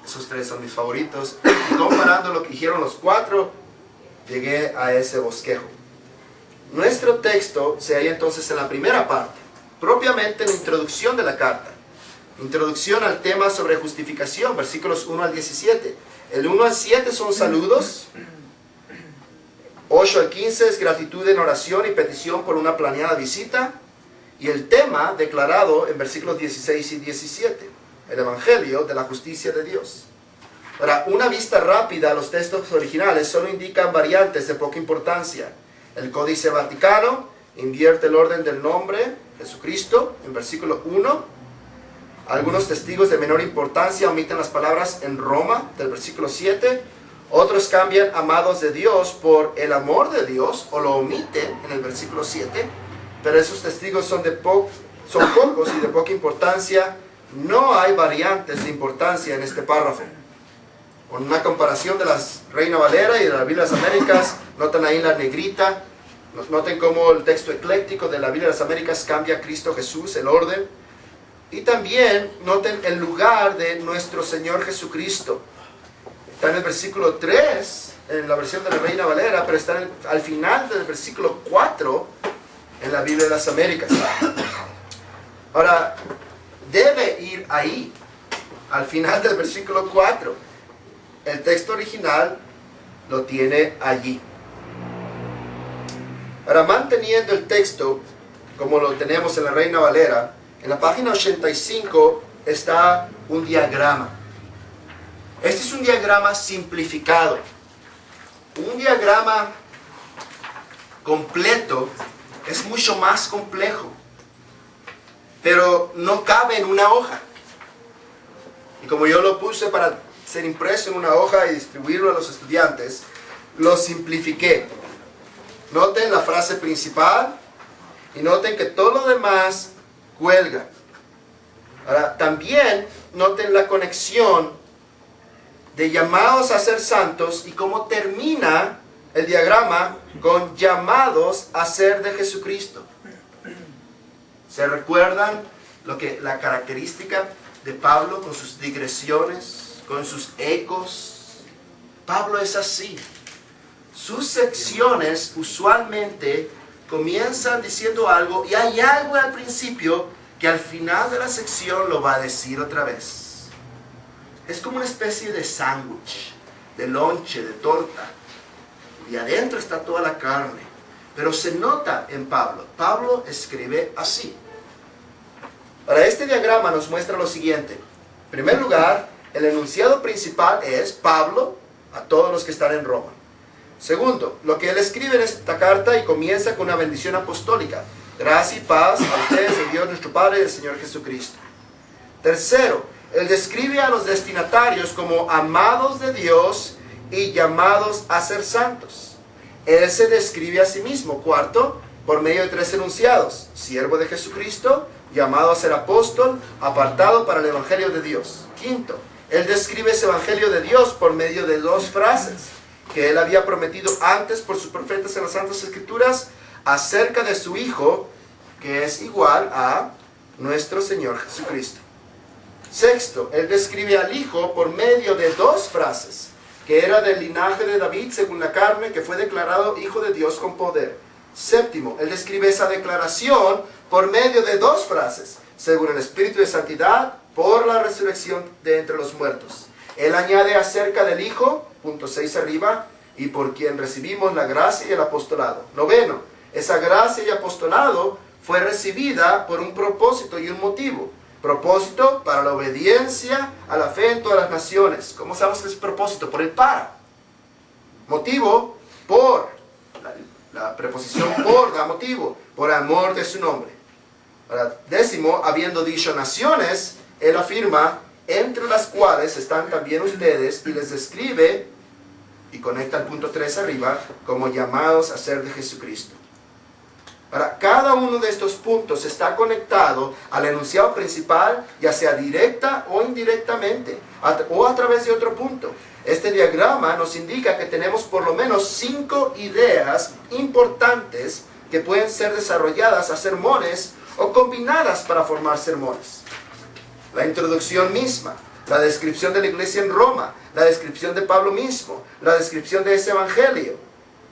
Esos tres son mis favoritos. Y comparando lo que dijeron los cuatro, llegué a ese bosquejo. Nuestro texto se halla entonces en la primera parte, propiamente en la introducción de la carta. Introducción al tema sobre justificación, versículos 1 al 17. El 1 al 7 son saludos. 8 al 15 es gratitud en oración y petición por una planeada visita. Y el tema declarado en versículos 16 y 17. El Evangelio de la justicia de Dios. Ahora, una vista rápida a los textos originales solo indican variantes de poca importancia. El Códice Vaticano invierte el orden del nombre, Jesucristo, en versículo 1. Algunos testigos de menor importancia omiten las palabras en Roma, del versículo 7. Otros cambian amados de Dios por el amor de Dios, o lo omiten en el versículo 7. Pero esos testigos son pocos y de poca importancia. No hay variantes de importancia en este párrafo. Con una comparación de la Reina Valera y de la Biblia de las Américas, notan ahí la negrita. Noten cómo el texto ecléctico de la Biblia de las Américas cambia a Cristo Jesús, el orden. Y también noten el lugar de nuestro Señor Jesucristo. Está en el versículo 3, en la versión de la Reina Valera, pero está al final del versículo 4 en la Biblia de las Américas. Ahora, debe ir ahí, al final del versículo 4. El texto original lo tiene allí. Ahora, manteniendo el texto como lo tenemos en la Reina Valera, en la página 85 está un diagrama. Este es un diagrama simplificado. Un diagrama completo es mucho más complejo, pero no cabe en una hoja. Y como yo lo puse para ser impreso en una hoja y distribuirlo a los estudiantes, lo simplifiqué. Noten la frase principal y noten que todo lo demás cuelga. Ahora, también noten la conexión de llamados a ser santos y cómo termina el diagrama con llamados a ser de Jesucristo. ¿Se recuerdan la característica de Pablo con sus digresiones, con sus ecos? Pablo es así. Sus secciones usualmente comienzan diciendo algo y hay algo al principio que al final de la sección lo va a decir otra vez. Es como una especie de sándwich, de lonche, de torta. Y adentro está toda la carne. Pero se nota en Pablo. Pablo escribe así. Ahora, este diagrama nos muestra lo siguiente. En primer lugar, el enunciado principal es Pablo a todos los que están en Roma. Segundo, lo que él escribe en esta carta y comienza con una bendición apostólica. Gracia y paz a ustedes, de Dios nuestro Padre y del Señor Jesucristo. Tercero, él describe a los destinatarios como amados de Dios y llamados a ser santos. Él se describe a sí mismo. Cuarto, por medio de tres enunciados. Siervo de Jesucristo, llamado a ser apóstol, apartado para el Evangelio de Dios. Quinto, él describe ese Evangelio de Dios por medio de dos frases que él había prometido antes por sus profetas en las Santas Escrituras acerca de su Hijo, que es igual a nuestro Señor Jesucristo. Sexto, él describe al Hijo por medio de dos frases, que era del linaje de David según la carne, que fue declarado Hijo de Dios con poder. Séptimo, él describe esa declaración por medio de dos frases, según el Espíritu de Santidad, por la resurrección de entre los muertos. Él añade acerca del Hijo, punto 6 arriba, y por quien recibimos la gracia y el apostolado. Noveno, esa gracia y apostolado fue recibida por un propósito y un motivo. Propósito para la obediencia a la fe en todas las naciones. ¿Cómo sabemos que es propósito? Por el para. Motivo, por. La preposición por da motivo. Por amor de su nombre. Ahora, décimo, habiendo dicho naciones, él afirma, entre las cuales están también ustedes, y les describe, y conecta el punto 3 arriba, como llamados a ser de Jesucristo. Ahora, cada uno de estos puntos está conectado al enunciado principal, ya sea directa o indirectamente, o a través de otro punto. Este diagrama nos indica que tenemos por lo menos 5 ideas importantes que pueden ser desarrolladas a sermones o combinadas para formar sermones. La introducción misma, la descripción de la iglesia en Roma, la descripción de Pablo mismo, la descripción de ese evangelio,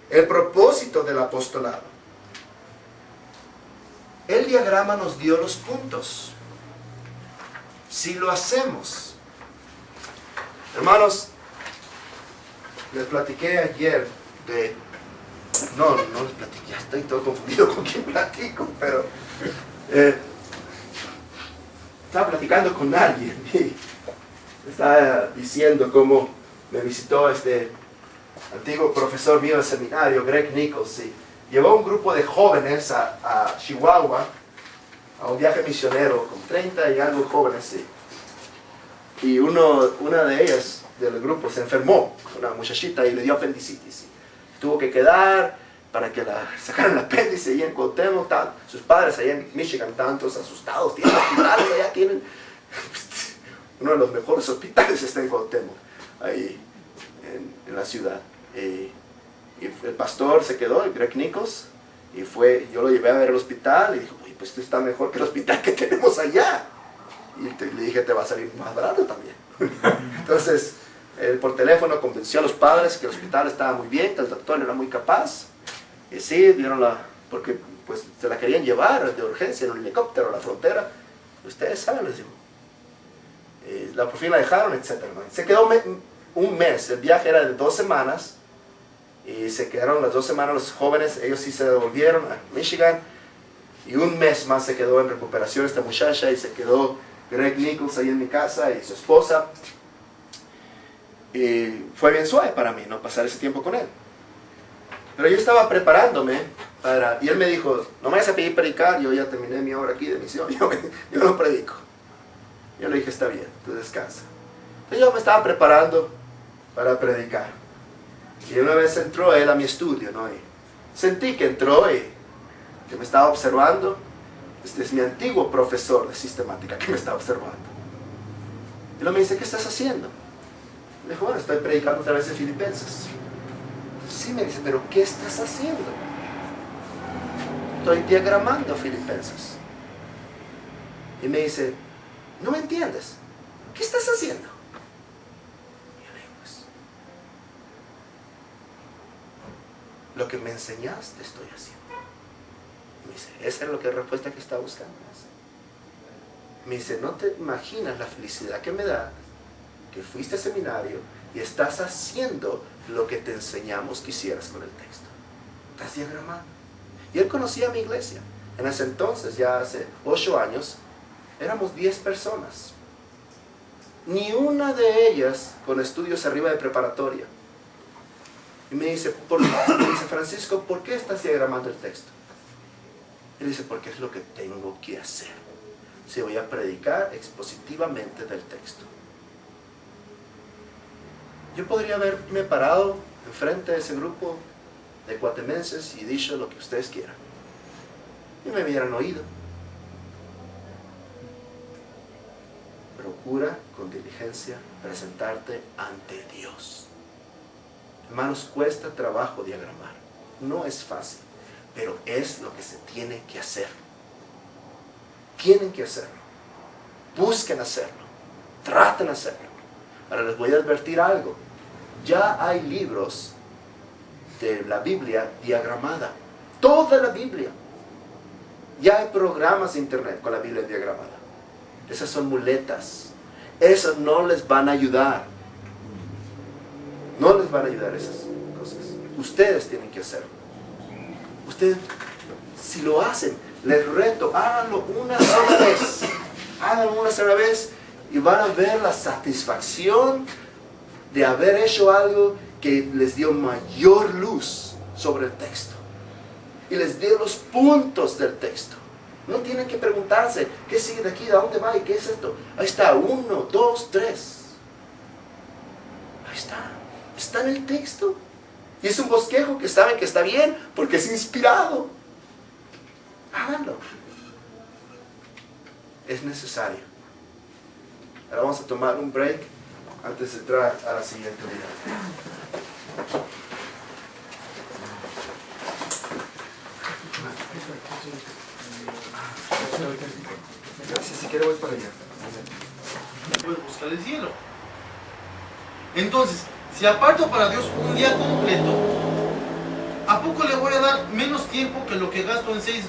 el propósito del apostolado. El diagrama nos dio los puntos. Si lo hacemos, hermanos, les platiqué ayer de... No les platiqué, ya estoy todo confundido con quién platico, pero... estaba platicando con alguien y estaba diciendo cómo me visitó este antiguo profesor mío de seminario, Greg Nichols, y llevó un grupo de jóvenes a Chihuahua a un viaje misionero con 30 y algo jóvenes, sí. Y una de ellas del grupo se enfermó, una muchachita, y le dio apendicitis. Tuvo que quedar para que la sacaran el apéndice allá en Cuauhtémoc. Sus padres allá en Michigan estaban todos asustados, tienen hospitales allá, tienen uno de los mejores hospitales está en Cuauhtémoc, ahí en la ciudad. Y el pastor se quedó, el Greg Nichols, y yo lo llevé a ver el hospital y dijo, pues esto está mejor que el hospital que tenemos allá. Y le dije, te va a salir más barato también. Entonces, por teléfono convenció a los padres que el hospital estaba muy bien, que el doctor era muy capaz. Y sí, porque pues se la querían llevar de urgencia en un helicóptero a la frontera. Ustedes saben, les digo. Por fin la dejaron, etc. Se quedó un mes, el viaje era de 2 semanas. Y se quedaron las 2 semanas los jóvenes, ellos sí se devolvieron a Michigan. Y un mes más se quedó en recuperación esta muchacha y se quedó Greg Nichols ahí en mi casa y su esposa. Y fue bien suave para mí, ¿no? Pasar ese tiempo con él. Pero yo estaba preparándome y él me dijo, no me vayas a pedir predicar, yo ya terminé mi hora aquí de misión, yo no predico. Yo le dije, está bien, tú descansa. Entonces yo me estaba preparando para predicar. Y una vez entró él a mi estudio, ¿no? Y sentí que entró y que me estaba observando. Este es mi antiguo profesor de sistemática que me estaba observando. Y luego me dice, ¿qué estás haciendo? Le dijo, bueno, estoy predicando otra vez en Filipenses. Sí, me dice, pero ¿qué estás haciendo? Estoy diagramando Filipenses. Y me dice, no me entiendes. ¿Qué estás haciendo? Y yo le digo, pues, lo que me enseñaste estoy haciendo. Y me dice, esa es la respuesta que estaba buscando. Me dice, no te imaginas la felicidad que me da que fuiste al seminario y estás haciendo lo que te enseñamos que hicieras con el texto. Estás diagramando. Y él conocía mi iglesia. En ese entonces, ya hace 8 años, éramos 10 personas. Ni una de ellas con estudios arriba de preparatoria. Y me dice, Francisco, ¿por qué estás diagramando el texto? Él dice, porque es lo que tengo que hacer. Si voy a predicar expositivamente del texto. Yo podría haberme parado enfrente de ese grupo de guatemenses y dicho lo que ustedes quieran. Y me hubieran oído. Procura con diligencia presentarte ante Dios. Hermanos, cuesta trabajo diagramar. No es fácil, pero es lo que se tiene que hacer. Tienen que hacerlo. Busquen hacerlo. Traten de hacerlo. Ahora les voy a advertir algo. Ya hay libros de la Biblia diagramada. Toda la Biblia. Ya hay programas de internet con la Biblia diagramada. Esas son muletas. Esas no les van a ayudar. No les van a ayudar esas cosas. Ustedes tienen que hacerlo. Ustedes, si lo hacen, les reto, háganlo una sola vez. Háganlo una sola vez y van a ver la satisfacción de haber hecho algo que les dio mayor luz sobre el texto. Y les dio los puntos del texto. No tienen que preguntarse, ¿qué sigue de aquí? ¿A dónde va? ¿Y qué es esto? Ahí está, 1, 2, 3. Ahí está. Está en el texto. Y es un bosquejo que saben que está bien porque es inspirado. Háganlo. Es necesario. Ahora vamos a tomar un break antes de entrar a la siguiente unidad. Si quiere voy para allá. Puedes buscar el cielo. Entonces, si aparto para Dios un día completo, ¿a poco le voy a dar menos tiempo que lo que gasto en 6